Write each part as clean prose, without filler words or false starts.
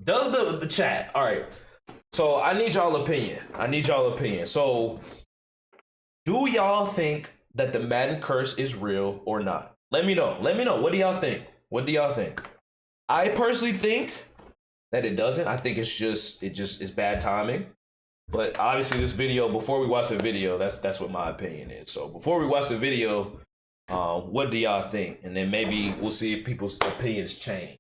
Does the chat? All right. So I need y'all opinion. So do y'all think that the Madden curse is real or not? Let me know. What do y'all think? I personally think that it doesn't. I think it just is bad timing. But obviously this video, before we watch the video, that's what my opinion is. So before we watch the video, what do y'all think? And then maybe we'll see if people's opinions change.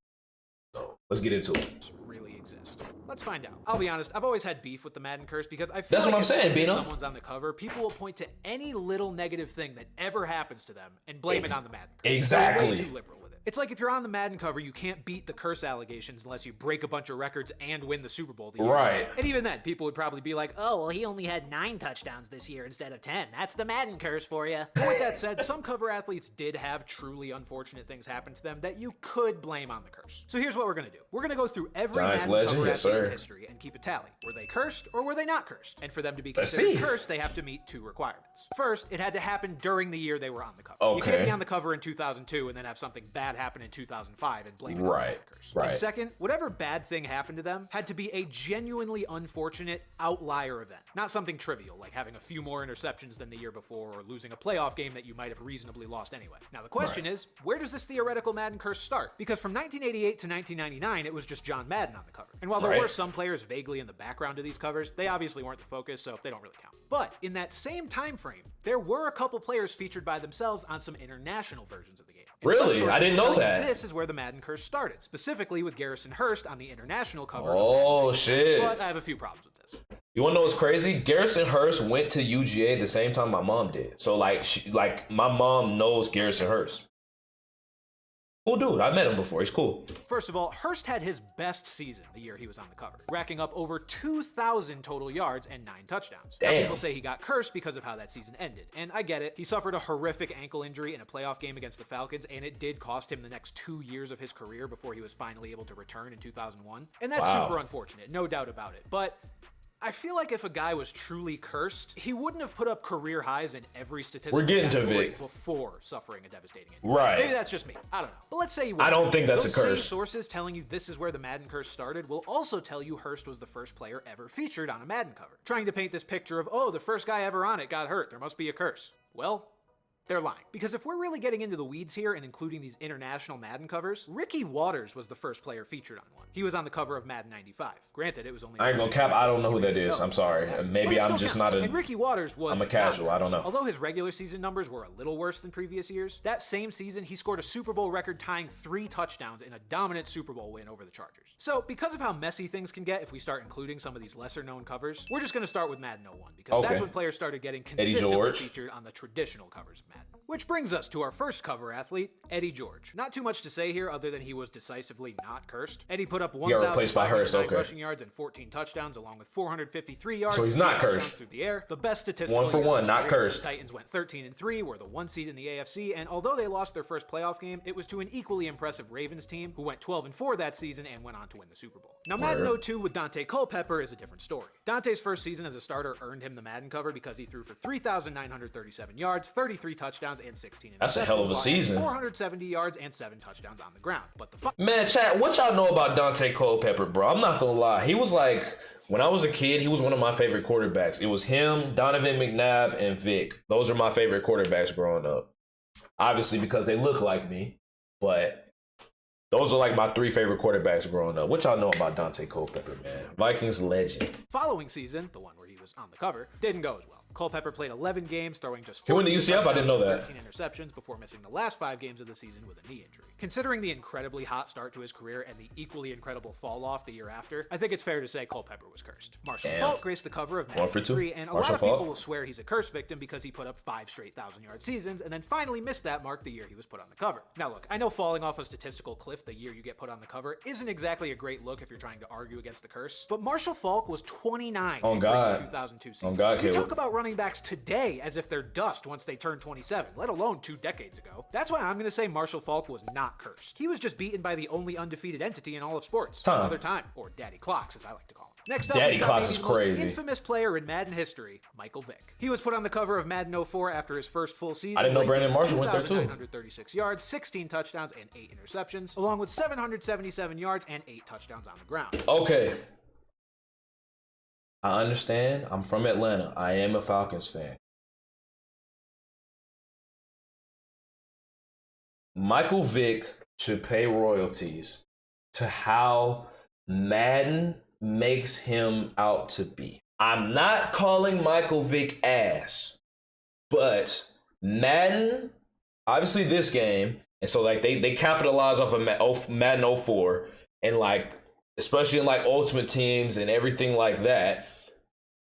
So let's get into it. Really exist. Let's find out. I'll be honest, I've always had beef with the Madden curse because I feel that's like what I'm saying, if Bino. someone's on the cover, people will point to any little negative thing that ever happens to them and blame it on the Madden curse. Exactly. They're way too liberal with it. It's like if you're on the Madden cover, you can't beat the curse allegations unless you break a bunch of records and win the Super Bowl the year. Right. And even then, people would probably be like, oh, well, he only had 9 touchdowns this year instead of 10. That's the Madden curse for you. But with that said, some cover athletes did have truly unfortunate things happen to them that you could blame on the curse. So here's what we're going to do. We're going to go through every Giants Madden legend, cover yes, athlete sir. in history and keep a tally. Were they cursed or were they not cursed? And for them to be considered cursed, they have to meet 2 requirements. First, it had to happen during the year they were on the cover. Okay. You can't be on the cover in 2002 and then have something bad happen in 2005 and blame it on the Madden curse. Right. And second, whatever bad thing happened to them had to be a genuinely unfortunate outlier event. Not something trivial, like having a few more interceptions than the year before or losing a playoff game that you might have reasonably lost anyway. Now the question is, where does this theoretical Madden curse start? Because from 1988 to 1999, it was just John Madden on the cover. And while there were some players vaguely in the background of these covers, they obviously weren't the focus, so they don't really count. But in that same time frame, there were a couple players featured by themselves on some international versions of the game. And really? I didn't know that. This is where the Madden curse started, specifically with Garrison Hurst on the international cover. Oh, shit. But I have a few problems with this. You wanna know what's crazy? Garrison Hurst went to UGA the same time my mom did. So like my mom knows Garrison Hurst. Cool dude. I met him before. He's cool. First of all, Hurst had his best season the year he was on the cover, racking up over 2,000 total yards and 9 touchdowns. Now, people say he got cursed because of how that season ended, and I get it. He suffered a horrific ankle injury in a playoff game against the Falcons, and it did cost him the next 2 years of his career before he was finally able to return in 2001. And that's super unfortunate, no doubt about it. But I feel like if a guy was truly cursed, he wouldn't have put up career highs in every statistical category before suffering a devastating injury. Right. Maybe that's just me. I don't know. But let's say he was. I don't think that's a curse. Same sources telling you this is where the Madden curse started will also tell you Hurst was the first player ever featured on a Madden cover. Trying to paint this picture of, oh, the first guy ever on it got hurt. There must be a curse. Well, they're lying. Because if we're really getting into the weeds here and including these international Madden covers, Ricky Waters was the first player featured on one. He was on the cover of Madden 95. Granted, it was only... I ain't gonna cap, I don't know who that is. I'm sorry. Maybe I'm just not a... And Ricky Waters was... I'm a casual, I don't know. Although his regular season numbers were a little worse than previous years, that same season he scored a Super Bowl record tying 3 touchdowns in a dominant Super Bowl win over the Chargers. So, because of how messy things can get if we start including some of these lesser known covers, we're just gonna start with Madden 01, because that's when players started getting consistently featured on the traditional covers of Madden. Which brings us to our first cover athlete, Eddie George. Not too much to say here other than he was decisively not cursed. Eddie put up 1,509 rushing yards and 14 touchdowns along with 453 yards. So he's not cursed. Through the air. The best statistical 1 for 1, not cursed. The Titans went 13-3, were the 1 seed in the AFC, and although they lost their first playoff game, it was to an equally impressive Ravens team who went 12-4 that season and went on to win the Super Bowl. Now Madden 02 with Dante Culpepper is a different story. Dante's first season as a starter earned him the Madden cover because he threw for 3,937 yards, 33 touchdowns, and 16 interceptions. That's a hell of a season. 470 yards and 7 touchdowns on the ground. But Man, chat, what y'all know about Dante Culpepper, bro? I'm not gonna lie. He was like, when I was a kid, he was one of my favorite quarterbacks. It was him, Donovan McNabb, and Vic. Those are my favorite quarterbacks growing up. Obviously because they look like me, but those are like my 3 favorite quarterbacks growing up. What y'all know about Dante Culpepper, man? Vikings legend. Following season, the one where he was on the cover, didn't go as well. Culpepper played 11 games, throwing just 14 14 UCF, I didn't know that. 13 interceptions before missing the last 5 games of the season with a knee injury. Considering the incredibly hot start to his career and the equally incredible fall off the year after, I think it's fair to say Culpepper was cursed. Marshall Faulk graced the cover of Madden 3, and a lot of people will swear he's a curse victim because he put up 5 straight 1,000-yard seasons and then finally missed that mark the year he was put on the cover. Now look, I know falling off a statistical cliff the year you get put on the cover isn't exactly a great look if you're trying to argue against the curse, but Marshall Faulk was 29 in the 2002 season. Oh God, we talk about running running backs today as if they're dust once they turn 27, let alone 2 decades ago. That's why I'm going to say Marshall Faulk was not cursed. He was just beaten by the only undefeated entity in all of sports. Father Time, or Daddy Clocks as I like to call him. Next up, Daddy Clocks is crazy. The most infamous player in Madden history, Michael Vick. He was put on the cover of Madden 04 after his first full season. I didn't know Brandon Marshall went there too. 2,936 yards, 16 touchdowns, and 8 interceptions, along with 777 yards and 8 touchdowns on the ground. Okay. I understand. I'm from Atlanta. I am a Falcons fan. Michael Vick should pay royalties to how Madden makes him out to be. I'm not calling Michael Vick ass, but Madden, obviously this game, and so like they capitalize off of Madden 04, and like especially in like Ultimate Teams and everything like that,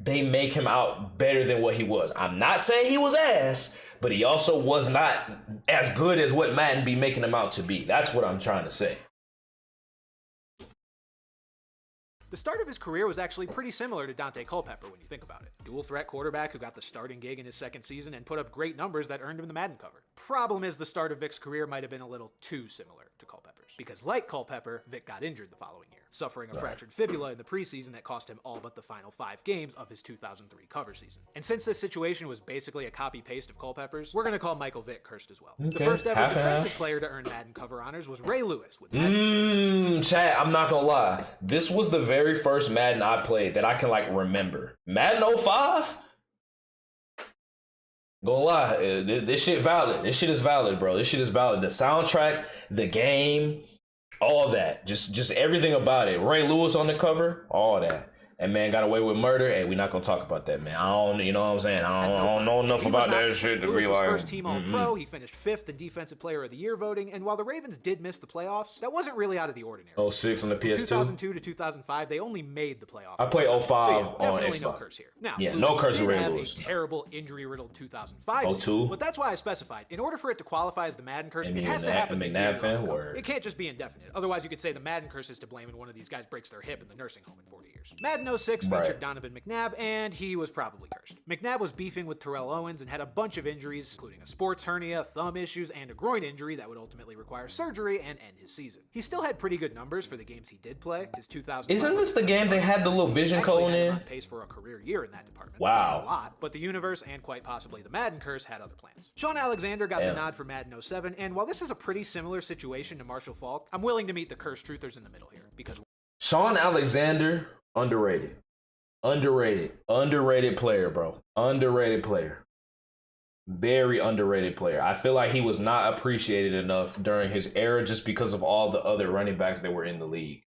they make him out better than what he was. I'm not saying he was ass, but he also was not as good as what Madden be making him out to be. That's what I'm trying to say. The start of his career was actually pretty similar to Dante Culpepper when you think about it. Dual threat quarterback who got the starting gig in his second season and put up great numbers that earned him the Madden cover. Problem is the start of Vick's career might have been a little too similar to Culpepper's, because like Culpepper, Vick got injured the following year, suffering a fractured fibula in the preseason that cost him all but the final 5 games of his 2003 cover season. And since this situation was basically a copy-paste of Culpepper's, we're going to call Michael Vick cursed as well. Okay. The first ever defensive player to earn Madden cover honors was Ray Lewis with Madden. Chat, I'm not gonna lie. This was the very first Madden I played that I can like remember. Madden 05? Gonna lie, this shit valid. This shit is valid, bro. This shit is valid. The soundtrack, the game, all that. Just everything about it. Ray Lewis on the cover, all that. And man got away with murder. Hey, we're not gonna talk about that, man. I don't, you know what I'm saying? I don't know enough about that shit to be like. First team All-Pro. He finished 5th in Defensive Player of the Year voting. And while the Ravens did miss the playoffs, that wasn't really out of the ordinary. 06 on the PS2. 2002 to 2005, they only made the playoffs. I played 05 so yeah, on definitely Xbox. No curse here. Now, yeah, no curse with Ray Lewis. A terrible injury-riddled 2005 season, but that's why I specified. In order for it to qualify as the Madden curse, it has to happen. McNabb fan word. It can't just be indefinite. Otherwise, you could say the Madden curse is to blame and one of these guys breaks their hip in the nursing home in 40 years. Madden 06 featured Donovan McNabb, and he was probably cursed. McNabb was beefing with Terrell Owens and had a bunch of injuries, including a sports hernia, thumb issues, and a groin injury that would ultimately require surgery and end his season. He still had pretty good numbers for the games he did play. His 2000. Isn't this the game they had the little vision cone in? On pace for a career year in that department. Wow. A lot, but the universe and quite possibly the Madden curse had other plans. Sean Alexander got the nod for Madden 07, and while this is a pretty similar situation to Marshall Faulk, I'm willing to meet the curse truthers in the middle here because Sean Alexander, underrated. Underrated player, bro. Underrated player. Very underrated player. I feel like he was not appreciated enough during his era just because of all the other running backs that were in the league.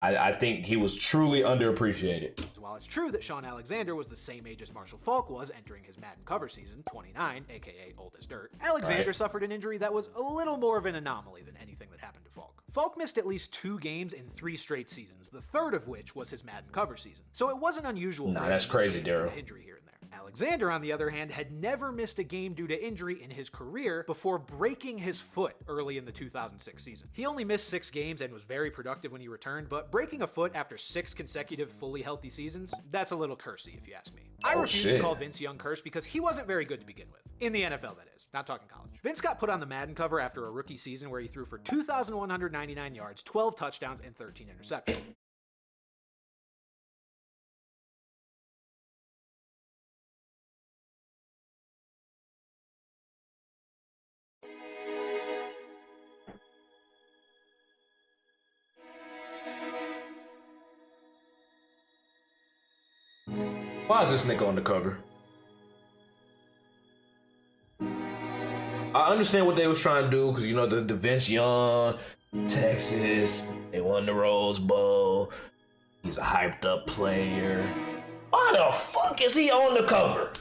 I think he was truly underappreciated. While it's true that Sean Alexander was the same age as Marshall Faulk was entering his Madden cover season, 29, aka old as dirt, Alexander suffered an injury that was a little more of an anomaly than anything that happened to Faulk. Faulk missed at least 2 games in 3 straight seasons, the third of which was his Madden cover season. So it wasn't unusual for him that's crazy, Daryl. Injury here and there. Alexander, on the other hand, had never missed a game due to injury in his career before breaking his foot early in the 2006 season. He only missed 6 games and was very productive when he returned, but breaking a foot after 6 consecutive fully healthy seasons, that's a little cursy if you ask me. I refuse to call Vince Young cursed because he wasn't very good to begin with. In the NFL, that is. Not talking college. Vince got put on the Madden cover after a rookie season where he threw for 2,199 yards, 12 touchdowns, and 13 interceptions. Why is this nigga on the cover? I understand what they was trying to do because, you know, the Vince Young, Texas, they won the Rose Bowl. He's a hyped up player. Why the fuck is he on the cover?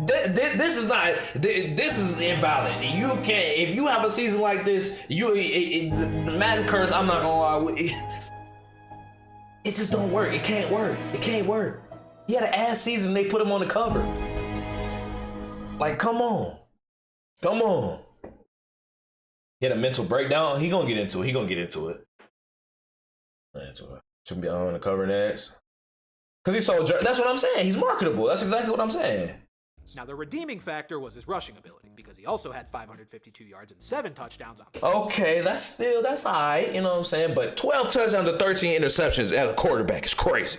This is not. This is invalid. You can't. If you have a season like this, the Madden curse. I'm not gonna lie. It just don't work. It can't work. It can't work. He had an ass season. They put him on the cover. Like, come on. Come on. He had a mental breakdown. He gonna get into it. He gonna get into it. Should be on the cover next. Because he's so. That's what I'm saying. He's marketable. That's exactly what I'm saying. Now, the redeeming factor was his rushing ability, because he also had 552 yards and 7 touchdowns on the Okay, that's all right, you know what I'm saying? But 12 touchdowns to 13 interceptions as a quarterback is crazy.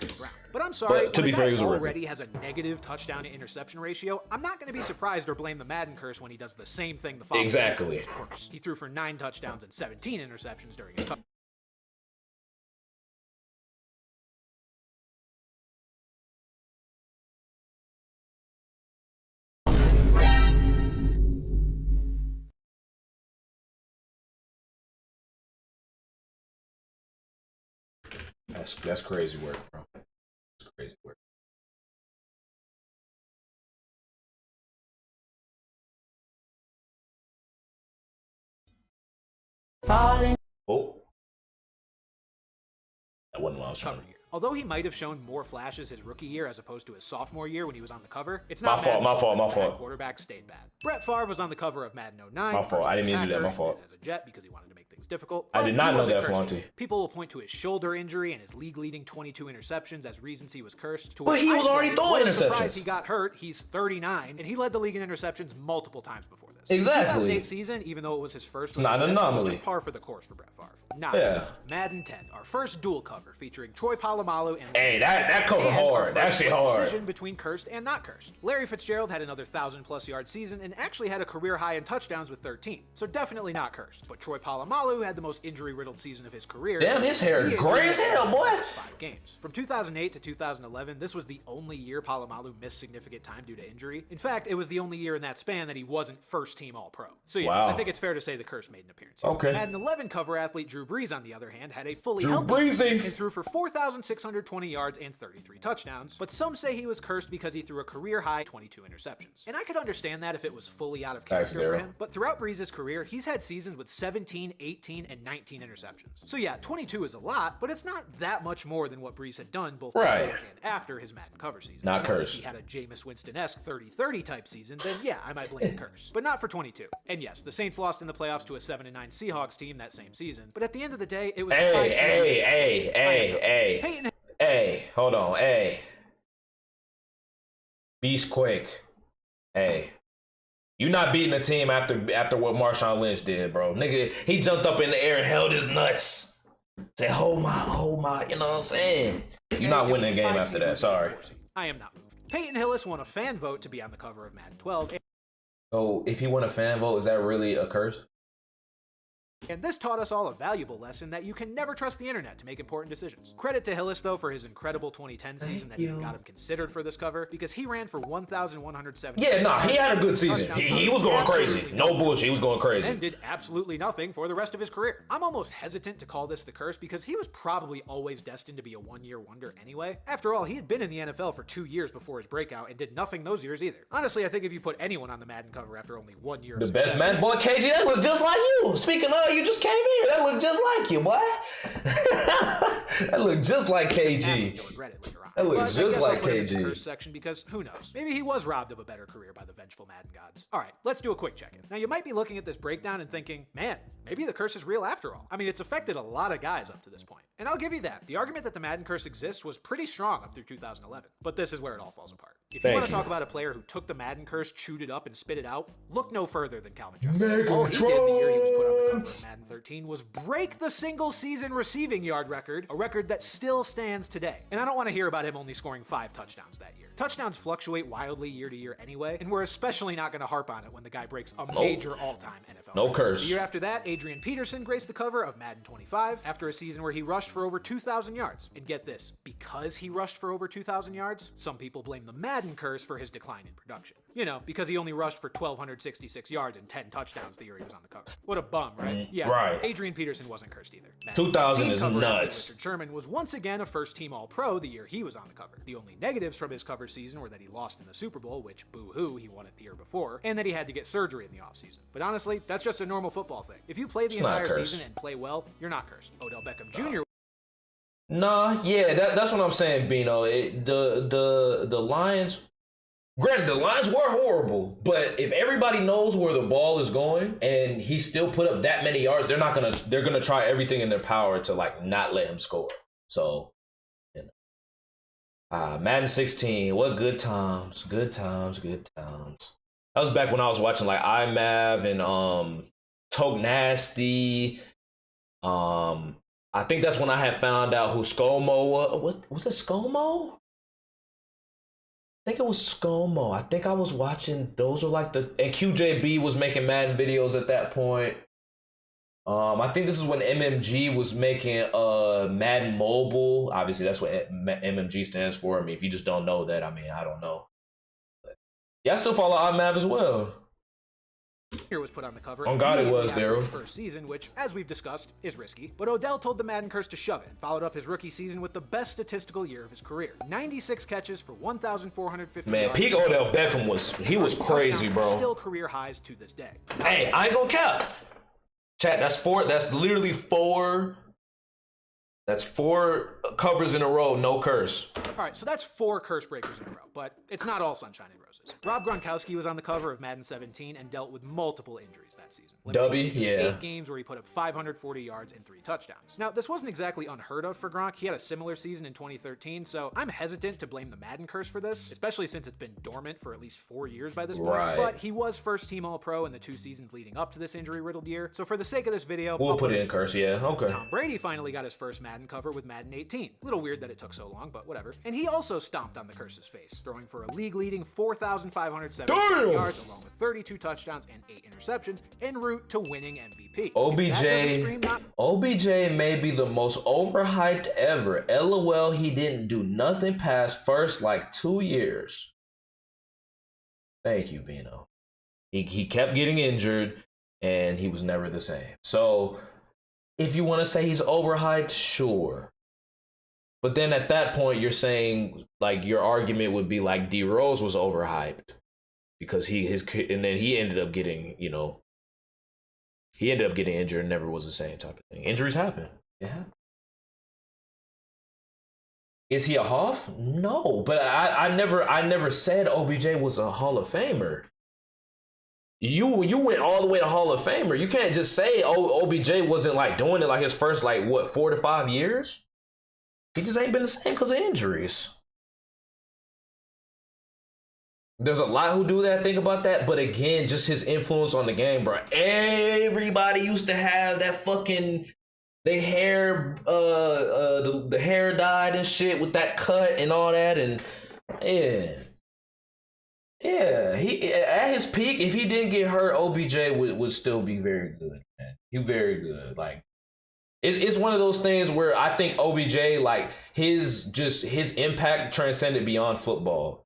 But I'm sorry, but to be fair, he already has a negative touchdown to interception ratio. I'm not going to be surprised or blame the Madden curse when he does the same thing the following exactly. Year. Of course, he threw for 9 touchdowns and 17 interceptions during his That's crazy work, bro. That's crazy work. Falling. Oh. That wasn't what I was trying to do. Although he might have shown more flashes his rookie year as opposed to his sophomore year when he was on the cover, it's not my fault. Quarterback stayed bad. Brett Favre was on the cover of Madden 09. My fault. I didn't mean to do that. My fault. As a Jet because he wanted to make things difficult. I did not know that, Fonte. People will point to his shoulder injury and his league-leading 22 interceptions as reasons he was cursed. But he was already throwing interceptions. He got hurt. He's 39, and he led the league in interceptions multiple times before this. Exactly. The 2008 season, even though it was his first, it's not an anomaly. It was just par for the course for Brett Favre. Madden 10, our first dual cover featuring Troy Polamalu and. Hey, that cover hard. That shit hard. Decision between cursed and not cursed. Larry Fitzgerald had another 1,000+ yard season and actually had a career high in touchdowns with 13. So definitely not cursed. But Troy Polamalu had the most injury-riddled season of his career. Damn, his hair gray as hell, boy. 5 games. From 2008 to 2011, this was the only year Polamalu missed significant time due to injury. In fact, it was the only year in that span that he wasn't first-team All-Pro. So yeah, wow. I think it's fair to say the curse made an appearance. Okay. Madden 11 cover athlete Drew Brees, on the other hand, had a fully healthy season and threw for 4,620 yards and 33 touchdowns, but some say he was cursed because he threw a career-high 22 interceptions. And I could understand that if it was fully out of character for him, but throughout Brees' career, he's had seasons with 17, 18, and 19 interceptions. So yeah, 22 is a lot, but it's not that much more than what Brees had done both before and after his Madden cover season. Not cursed. If he had a Jameis Winston-esque 30-30 type season, then yeah, I might blame the curse. But not for 22. And yes, the Saints lost in the playoffs to a 7-9 Seahawks team that same season, but at the end of the day, it was Hey, hold on. Hey. Beast Quake. Hey. You not beating the team after what Marshawn Lynch did, bro. Nigga, he jumped up in the air and held his nuts. Say, hold my, you know what I'm saying? You're not winning the game after that. Sorry. I am not moved. Peyton Hillis won a fan vote to be on the cover of Madden 12. So if he won a fan vote, is that really a curse? And this taught us all a valuable lesson that you can never trust the internet to make important decisions. Credit to Hillis, though, for his incredible 2010 season that even got him considered for this cover, because he ran for 1,170. Yeah, nah, he had a good season. He was going crazy. No bullshit, he was going crazy. And did absolutely nothing for the rest of his career. I'm almost hesitant to call this the curse because he was probably always destined to be a one-year wonder anyway. After all, he had been in the NFL for 2 years before his breakout and did nothing those years either. Honestly, I think if you put anyone on the Madden cover after only 1 year of success, best man, boy, KG, that looks just like you. Speaking of, you just came here. That looked just like you, boy. That looked just like KG. That looks just like KG. Curse section because who knows? Maybe he was robbed of a better career by the vengeful Madden gods. All right, let's do a quick check-in. Now, you might be looking at this breakdown and thinking, man, maybe the curse is real after all. I mean, it's affected a lot of guys up to this point. And I'll give you that. The argument that the Madden curse exists was pretty strong up through 2011. But this is where it all falls apart. If you want to talk about a player who took the Madden curse, chewed it up, and spit it out, look no further than Calvin Johnson. All he did the year he was put on the cover of Madden 13 was break the single-season receiving yard record, a record that still stands today. And I don't want to hear about him only scoring 5 touchdowns that year. Touchdowns fluctuate wildly year to year anyway, and we're especially not going to harp on it when the guy breaks a major all-time NFL record. Curse. The year after that, Adrian Peterson graced the cover of Madden 25 after a season where he rushed for over 2,000 yards. And get this, because he rushed for over 2,000 yards, some people blame the Madden curse for his decline in production. You know, because he only rushed for 1,266 yards and 10 touchdowns the year he was on the cover. What a bum, right? Yeah, right. Adrian Peterson wasn't cursed either. Madden 2,000 is nuts. Richard Sherman was once again a first-team All-Pro the year he was on the cover. The only negatives from his cover season were that he lost in the Super Bowl, which boo-hoo, he won it the year before, and that he had to get surgery in the offseason. But honestly, that's just a normal football thing. If you play the entire season and play well, you're not cursed. Odell Beckham Jr. Nah, yeah, that's what I'm saying, Bino. The Lions. Granted, the Lions were horrible, but if everybody knows where the ball is going and he still put up that many yards, they're gonna try everything in their power to like not let him score. So Madden 16. What good times. Good times. Good times. That was back when I was watching like iMav and Toke Nasty. I think that's when I had found out who ScoMo was. Was it ScoMo? I think it was ScoMo. I think I was watching. Those are like and QJB was making Madden videos at that point. I think this is when MMG was making Madden Mobile. Obviously, that's what MMG stands for. I mean, if you just don't know that, I mean, I don't know. But yeah, I still follow iMav as well. Here was put on the cover. Oh God, it was Daryl. First season, which, as we've discussed, is risky. But Odell told the Madden curse to shove it and followed up his rookie season with the best statistical year of his career: 96 catches for 1,450. Man, peak Odell Beckham was crazy, bro. Still career highs to this day. Hey, I ain't gonna cap. Chat, that's literally four. That's 4 covers in a row, no curse. All right, so that's 4 curse breakers in a row, but it's not all sunshine and roses. Rob Gronkowski was on the cover of Madden 17 and dealt with multiple injuries that season. Yeah. 8 games where he put up 540 yards and 3 touchdowns. Now, this wasn't exactly unheard of for Gronk. He had a similar season in 2013, so I'm hesitant to blame the Madden curse for this, especially since it's been dormant for at least 4 years by this point. Right. But he was first team All-Pro in the 2 seasons leading up to this injury-riddled year, so for the sake of this video, we'll put it in curse, yeah, okay. Tom Brady finally got his first Madden cover with Madden 18. A little weird that it took so long, but whatever. And he also stomped on the curse's face, throwing for a league-leading 4,570 yards, along with 32 touchdowns and 8 interceptions, en route to winning MVP. OBJ may be the most overhyped ever. LOL, he didn't do nothing past first like 2 years. Thank you, Bino. He kept getting injured, and he was never the same. So, if you want to say he's overhyped, sure. But then at that point, you're saying, like, your argument would be like D Rose was overhyped because and then he ended up getting, he ended up getting injured and never was the same type of thing. Injuries happen. Yeah. Is he a Hoff? No, but I never said OBJ was a Hall of Famer. You went all the way to Hall of Famer. You can't just say OBJ wasn't like doing it like his first 4 to 5 years. He just ain't been the same because of injuries. There's a lot who do that, think about that, but again, just his influence on the game, bro. Everybody used to have that fucking the hair dyed and shit with that cut and all that, and yeah, he at his peak, if he didn't get hurt, OBJ would still be very good, man. He very good. Like it's one of those things where I think OBJ, like his impact transcended beyond football,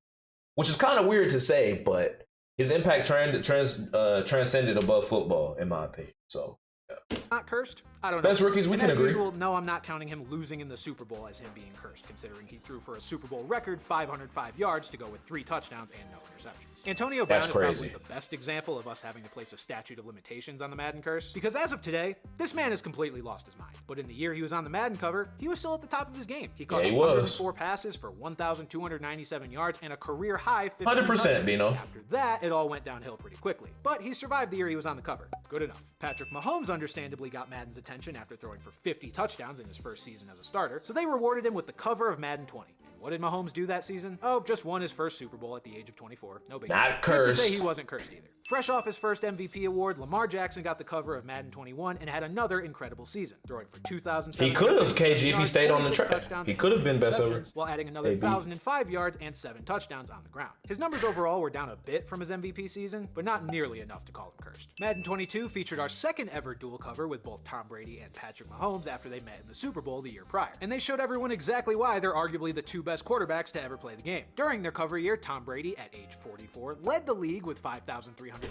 which is kind of weird to say, but his impact transcended above football, in my opinion. So. Yeah. Not cursed? I don't know. Best rookies, we can agree. Usual, no, I'm not counting him losing in the Super Bowl as him being cursed, considering he threw for a Super Bowl record 505 yards to go with 3 touchdowns and no interceptions. Antonio Brown is probably the best example of us having to place a statute of limitations on the Madden curse, because as of today, this man has completely lost his mind. But in the year he was on the Madden cover, he was still at the top of his game. He caught 104 passes for 1,297 yards and a career high 100%, Bino. After that, it all went downhill pretty quickly. But he survived the year he was on the cover. Good enough. Patrick Mahomes understandably got Madden's attention after throwing for 50 touchdowns in his first season as a starter, so they rewarded him with the cover of Madden 20. And what did Mahomes do that season? Oh, just won his first Super Bowl at the age of 24. No big deal. Not cursed. Safe to say he wasn't cursed either. Fresh off his first MVP award, Lamar Jackson got the cover of Madden 21 and had another incredible season, throwing for 2,000. He could have, KG, if he stayed on the track. He could have been best ever. While adding another 1,005 yards and 7 touchdowns on the ground. His numbers overall were down a bit from his MVP season, but not nearly enough to call him cursed. Madden 22 featured our second ever dual cover with both Tom Brady and Patrick Mahomes after they met in the Super Bowl the year prior. And they showed everyone exactly why they're arguably the 2 best quarterbacks to ever play the game. During their cover year, Tom Brady, at age 44, led the league with 5,300.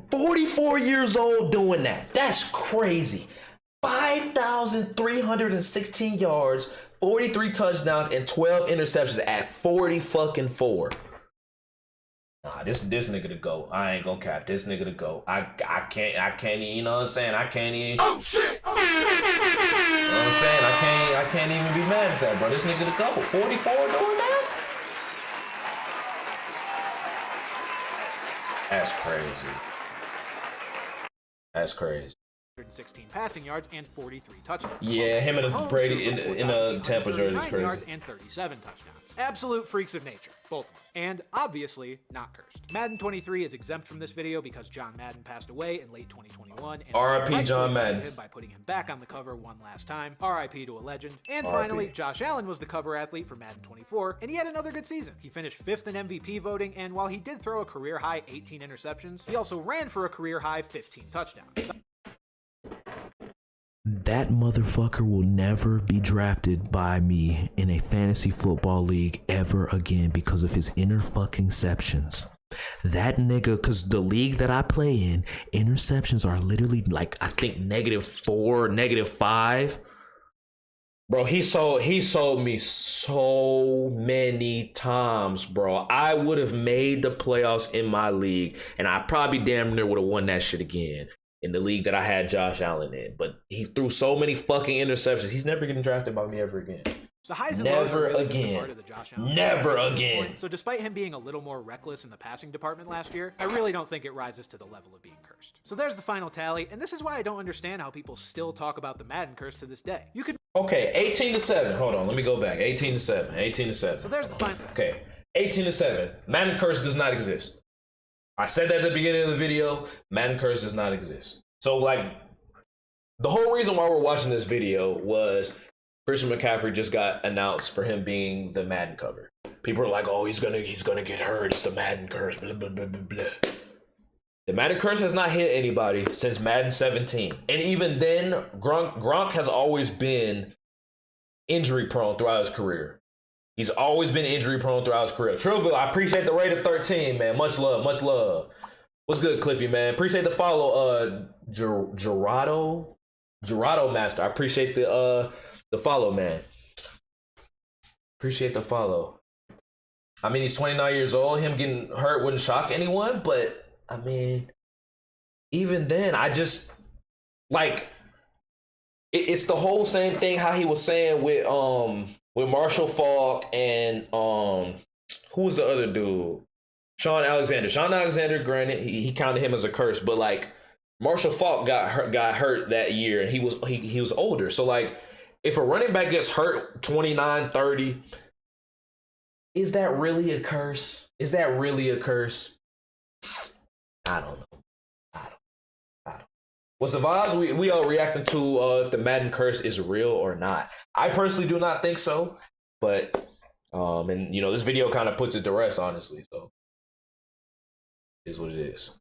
44 years old doing that. That's crazy. 5,316 yards, 43 touchdowns, and 12 interceptions at 40-fucking-4. Nah, this nigga to go. I ain't gonna cap this nigga to go. I can't even, you know what I'm saying? I can't even. Oh shit! You know what I'm saying? I can't even be mad at that, bro. This nigga to go. 44 doing that? That's crazy. That's crazy. 116 passing yards and 43 touchdowns. Yeah, him and Brady in a Tampa jersey is crazy. Yards and 37 touchdowns. Absolute freaks of nature, both of them. And obviously not cursed. Madden 23 is exempt from this video because John Madden passed away in late 2021. And R.I.P. John Madden. Him by putting him back on the cover one last time. R.I.P. to a legend. And finally, Josh Allen was the cover athlete for Madden 24, and he had another good season. He finished 5th in MVP voting, and while he did throw a career-high 18 interceptions, he also ran for a career-high 15 touchdowns. That motherfucker will never be drafted by me in a fantasy football league ever again because of his interfucking-ceptions. That nigga, because the league that I play in, interceptions are literally like, I think -4, -5. Bro, he sold me so many times, bro. I would have made the playoffs in my league, and I probably damn near would have won that shit again in the league that I had Josh Allen in. But he threw so many fucking interceptions. He's never getting drafted by me ever again. The highs and lows are really just a part Again. of the Josh Allen Never at this again. point. So despite him being a little more reckless in the passing department last year, I really don't think it rises to the level of being cursed. So there's the final tally, and this is why I don't understand how people still talk about the Madden curse to this day. You could Okay, 18-7. Hold on, let me go back. 18-7. 18-7. So there's the final. Okay, 18-7. Madden curse does not exist. I said that at the beginning of the video. Madden curse does not exist. So like, the whole reason why we're watching this video was Christian McCaffrey just got announced for him being the Madden cover. People are like, "Oh, he's gonna get hurt. It's the Madden curse." Blah blah blah blah blah. The Madden curse has not hit anybody since Madden 17, and even then, Gronk has always been injury prone throughout his career. He's always been injury prone throughout his career. Trillville, I appreciate the rate of 13, man. Much love, much love. What's good, Cliffy, man? Appreciate the follow, Gerardo Master. I appreciate the follow, man. Appreciate the follow. I mean, he's 29 years old. Him getting hurt wouldn't shock anyone, but I mean, even then, I just like it's the whole same thing how he was saying with Marshall Faulk and who was the other dude? Sean Alexander. Sean Alexander, granted, he counted him as a curse, but like Marshall Faulk got hurt that year, and he was older. So like, if a running back gets hurt 29, 30, is that really a curse? Is that really a curse? I don't know. I don't. What's the vibes? We are reacting to if the Madden curse is real or not. I personally do not think so, but and you know, this video kind of puts it to rest, honestly. So it is what it is.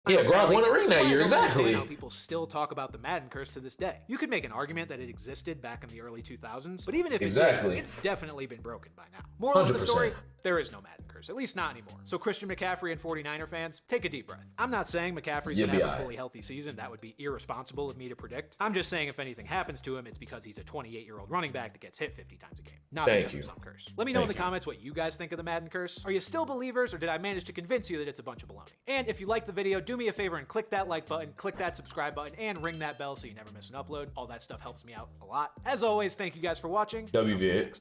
Yeah, Gronk won a ring that year, exactly. How people still talk about the Madden curse to this day. You could make an argument that it existed back in the early 2000s, but even if it did, it's definitely been broken by now. Moral of the story, there is no Madden curse, at least not anymore. So Christian McCaffrey and 49er fans, take a deep breath. I'm not saying McCaffrey's gonna have a fully healthy season. That would be irresponsible of me to predict. I'm just saying if anything happens to him, it's because he's a 28-year-old running back that gets hit 50 times a game, not because of some curse. Let me know in the comments what you guys think of the Madden curse. Are you still believers, or did I manage to convince you that it's a bunch of baloney? And if you liked the video, do me a favor and click that like button, click that subscribe button, and ring that bell so you never miss an upload. All that stuff helps me out a lot. As always, thank you guys for watching. WVid.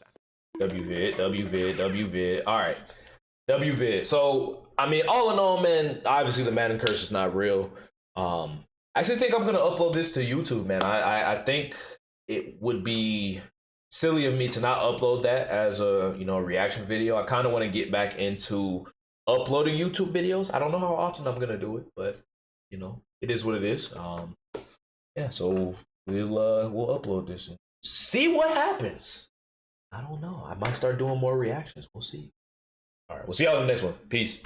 All right. WVid. So, I mean, all in all, man, obviously the Madden curse is not real. I actually think I'm going to upload this to YouTube, man. I think it would be silly of me to not upload that as a, you know, a reaction video. I kind of want to get back into uploading YouTube videos. I don't know how often I'm going to do it, but you know, it is what it is. Yeah, so we'll upload this and see what happens. I don't know. I might start doing more reactions. We'll see. All right, we'll see y'all in the next one. Peace.